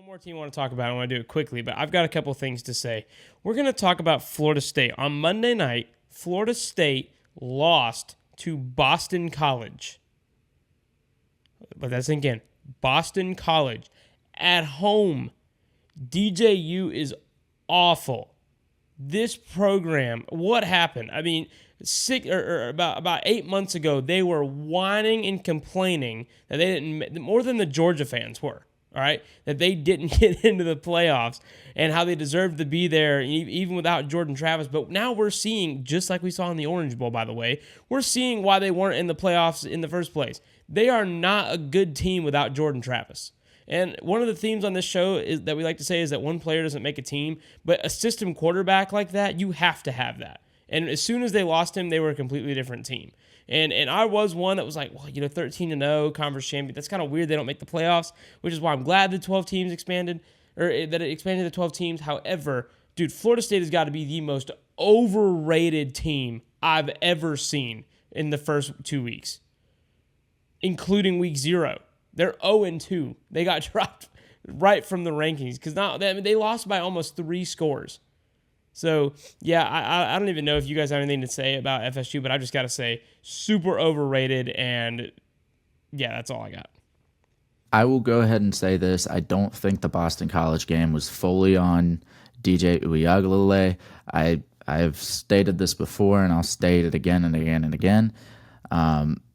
more team I want to talk about. I want to do it quickly, but I've got a couple things to say. We're going to talk about Florida State. On Monday night, Florida State lost to Boston College. But that's again, Boston College at home. DJU is awful. This program, what happened? I mean, about 8 months ago, they were whining and complaining that they didn't, more than the Georgia fans were. All right, that they didn't get into the playoffs and how they deserved to be there even without Jordan Travis. But now we're seeing, just like we saw in the Orange Bowl, by the way, we're seeing why they weren't in the playoffs in the first place. They are not a good team without Jordan Travis. And one of the themes on this show is that we like to say is that one player doesn't make a team, but a system quarterback like that, you have to have that. And as soon as they lost him, they were a completely different team. And I was one that was like, well, 13-0, conference champion. That's kind of weird. They don't make the playoffs, which is why I'm glad the 12 teams expanded, or that it expanded to 12 teams. However, dude, Florida State has got to be the most overrated team I've ever seen in the first 2 weeks, including week 0. They're 0-2. They got dropped right from the rankings because now they lost by almost 3 scores. So, yeah, I don't even know if you guys have anything to say about FSU, but I just got to say, super overrated, and, yeah, that's all I got. I will go ahead and say this. I don't think the Boston College game was fully on DJ Uiagalelei. I've stated this before, and I'll state it again and again and again.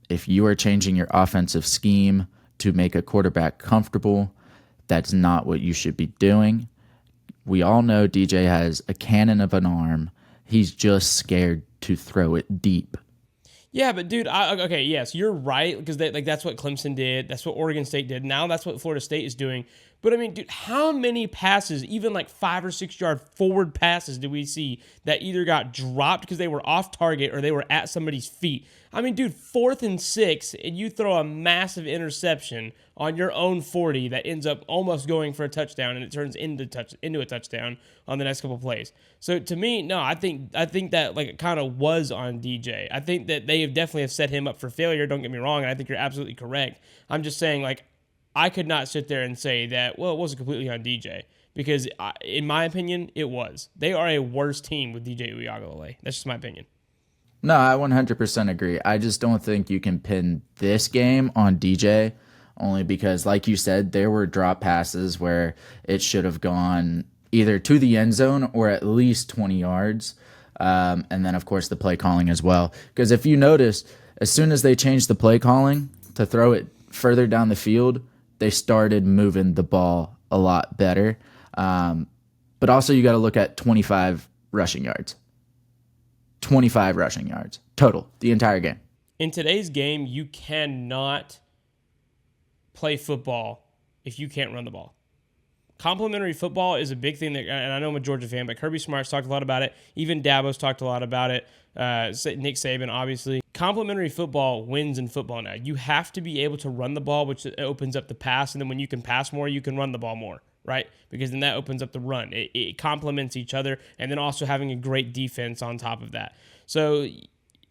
If you are changing your offensive scheme to make a quarterback comfortable, that's not what you should be doing. We all know DJ has a cannon of an arm. He's just scared to throw it deep. Yeah, but dude, okay, yes, you're right, because that's what Clemson did. That's what Oregon State did. Now that's what Florida State is doing. But I mean, dude, how many passes, even like 5 or 6 yard forward passes, did we see that either got dropped because they were off target or they were at somebody's feet? I mean, dude, 4th and 6, and you throw a massive interception on your own 40 that ends up almost going for a touchdown, and it turns into a touchdown on the next couple plays. So to me, no, I think that like it kind of was on DJ. I think that they have definitely set him up for failure. Don't get me wrong, and I think you're absolutely correct. I'm just saying, like, I could not sit there and say that, well, it wasn't completely on DJ, because in my opinion, it was. They are a worse team with DJ Uiagalelei. That's just my opinion. No, I 100% agree. I just don't think you can pin this game on DJ, only because, like you said, there were drop passes where it should have gone either to the end zone or at least 20 yards. And then, of course, the play calling as well. Because if you notice, as soon as they changed the play calling to throw it further down the field, they started moving the ball a lot better. But also you got to look at 25 rushing yards. 25 rushing yards total, the entire game. In today's game, you cannot play football if you can't run the ball. Complementary football is a big thing, and I know I'm a Georgia fan, but Kirby Smart's talked a lot about it. Even Dabo's talked a lot about it. Nick Saban, obviously. Complementary football wins in football now. You have to be able to run the ball, which opens up the pass, and then when you can pass more, you can run the ball more, right? Because then that opens up the run. It complements each other, and then also having a great defense on top of that. So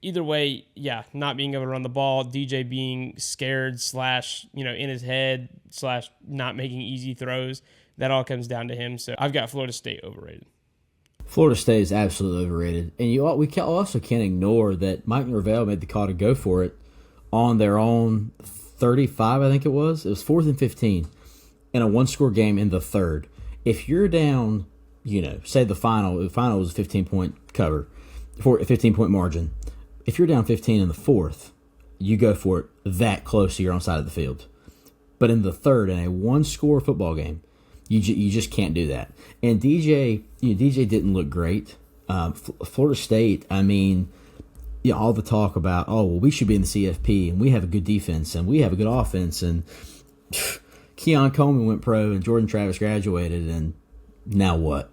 either way, yeah, not being able to run the ball, DJ being scared / in his head / not making easy throws, that all comes down to him. So I've got Florida State overrated. Florida State is absolutely overrated. And we also can't ignore that Mike Norvell made the call to go for it on their own 35, I think it was. It was 4th and 15 in a one-score game in the third. If you're down, say the final was a 15-point cover, for a 15-point margin. If you're down 15 in the fourth, you go for it that close to your own side of the field. But in the third, in a one-score football game, you just can't do that. And DJ didn't look great. Florida State, I mean, all the talk about, we should be in the CFP, and we have a good defense, and we have a good offense, and Keon Coleman went pro, and Jordan Travis graduated, and now what?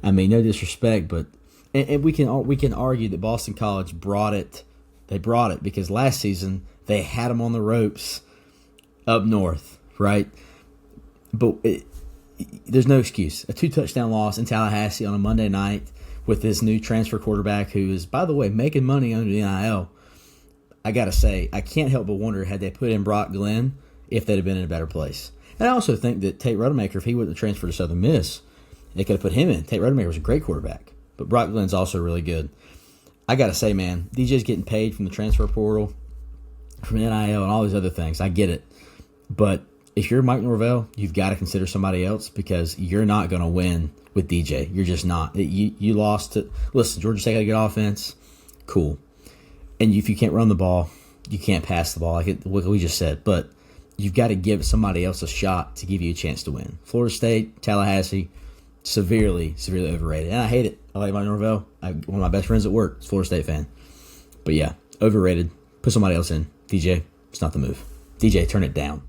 I mean, no disrespect, but and we can argue that Boston College brought it. They brought it because last season they had them on the ropes up north, right? But there's no excuse. A 2-touchdown loss in Tallahassee on a Monday night with this new transfer quarterback who is, by the way, making money under the NIL. I got to say, I can't help but wonder, had they put in Brock Glenn, if they'd have been in a better place. And I also think that Tate Rodemaker, if he wouldn't have transferred to Southern Miss, they could have put him in. Tate Rodemaker was a great quarterback, but Brock Glenn's also really good. I got to say, man, DJ's getting paid from the transfer portal, from NIL, and all these other things. I get it. But if you're Mike Norvell, you've got to consider somebody else because you're not going to win with DJ. You're just not. You lost to – listen, Georgia State got a good offense. Cool. And if you can't run the ball, you can't pass the ball, like what we just said. But you've got to give somebody else a shot to give you a chance to win. Florida State, Tallahassee, severely, severely overrated. And I hate it. I like Mike Norvell. One of my best friends at work is a Florida State fan. But yeah, overrated. Put somebody else in. DJ, it's not the move. DJ, turn it down.